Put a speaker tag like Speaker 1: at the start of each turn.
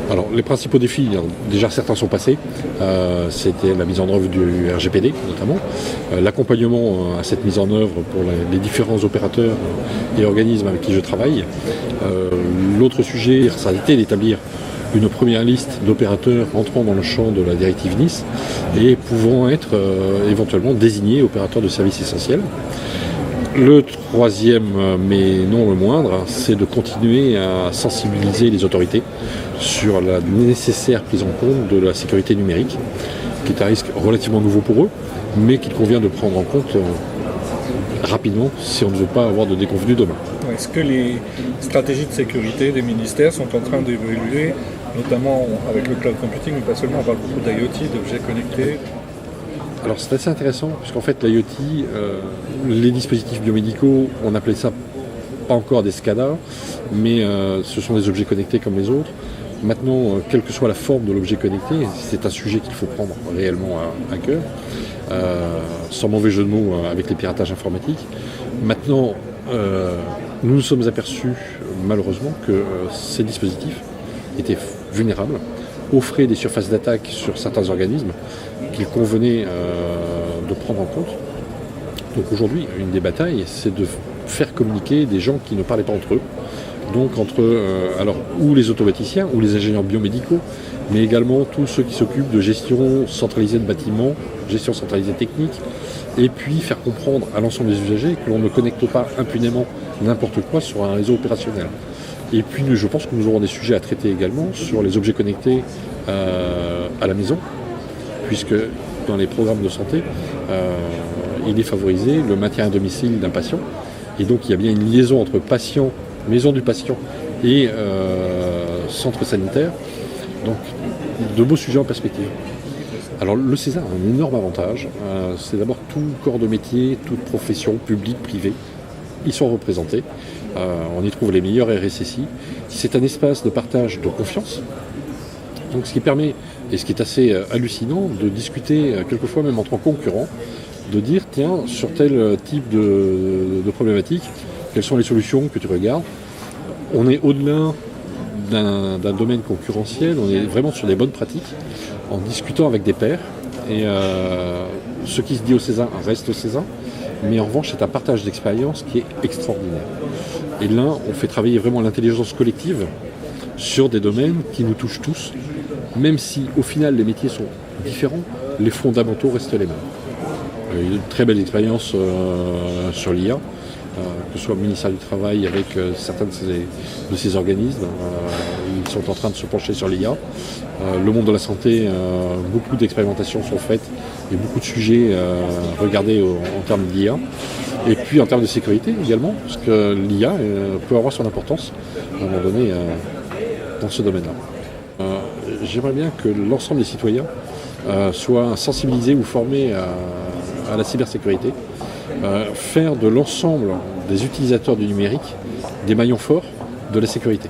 Speaker 1: Alors, les principaux défis, déjà certains sont passés. C'était la mise en œuvre du RGPD, notamment. L'accompagnement à cette mise en œuvre pour les différents opérateurs et organismes avec qui je travaille. L'autre sujet, ça a été d'établir une première liste d'opérateurs entrant dans le champ de la directive Nice et pouvant être éventuellement désignés opérateurs de services essentiels. Le troisième, mais non le moindre, c'est de continuer à sensibiliser les autorités sur la nécessaire prise en compte de la sécurité numérique, qui est un risque relativement nouveau pour eux, mais qu'il convient de prendre en compte rapidement si on ne veut pas avoir de déconvenues demain.
Speaker 2: Est-ce que les stratégies de sécurité des ministères sont en train d'évoluer, notamment avec le cloud computing, mais pas seulement, on parle beaucoup d'IoT, d'objets connectés?
Speaker 1: Alors c'est assez intéressant, puisqu'en fait l'IoT, les dispositifs biomédicaux, on appelait ça pas encore des SCADA, mais ce sont des objets connectés comme les autres. Maintenant, quelle que soit la forme de l'objet connecté, c'est un sujet qu'il faut prendre réellement à cœur, sans mauvais jeu de mots avec les piratages informatiques. Maintenant, nous nous sommes aperçus malheureusement que ces dispositifs étaient vulnérables, offraient des surfaces d'attaque sur certains organismes qu'il convenait de prendre en compte. Donc aujourd'hui, une des batailles, c'est de faire communiquer des gens qui ne parlaient pas entre eux. Donc entre ou les automaticiens ou les ingénieurs biomédicaux, mais également tous ceux qui s'occupent de gestion centralisée de bâtiments, gestion centralisée technique, et puis faire comprendre à l'ensemble des usagers que l'on ne connecte pas impunément n'importe quoi sur un réseau opérationnel. Et puis je pense que nous aurons des sujets à traiter également sur les objets connectés à la maison, puisque dans les programmes de santé, il est favorisé le maintien à domicile d'un patient. Et donc il y a bien une liaison entre patient, maison du patient et centre sanitaire. Donc de beaux sujets en perspective. Alors le César a un énorme avantage, c'est d'abord tout corps de métier, toute profession, publique, privée, ils sont représentés. On y trouve les meilleurs RSSI. C'est un espace de partage de confiance. Donc ce qui permet, et ce qui est assez hallucinant, de discuter quelquefois même entre concurrents, de dire tiens, sur tel type de problématique, quelles sont les solutions que tu regardes. On est au-delà d'un domaine concurrentiel, on est vraiment sur des bonnes pratiques, en discutant avec des pairs. Et ce qui se dit au César reste au César, mais en revanche c'est un partage d'expérience qui est extraordinaire. Et là, on fait travailler vraiment l'intelligence collective sur des domaines qui nous touchent tous, même si au final les métiers sont différents, les fondamentaux restent les mêmes. Il y a une très belle expérience sur l'IA, que ce soit le ministère du Travail avec certains de ces organismes. Ils sont en train de se pencher sur l'IA. Le monde de la santé, beaucoup d'expérimentations sont faites et beaucoup de sujets regardés en termes d'IA. Et puis en termes de sécurité également, parce que l'IA peut avoir son importance à un moment donné dans ce domaine-là. J'aimerais bien que l'ensemble des citoyens soient sensibilisés ou formés à la cybersécurité, faire de l'ensemble des utilisateurs du numérique des maillons forts de la sécurité.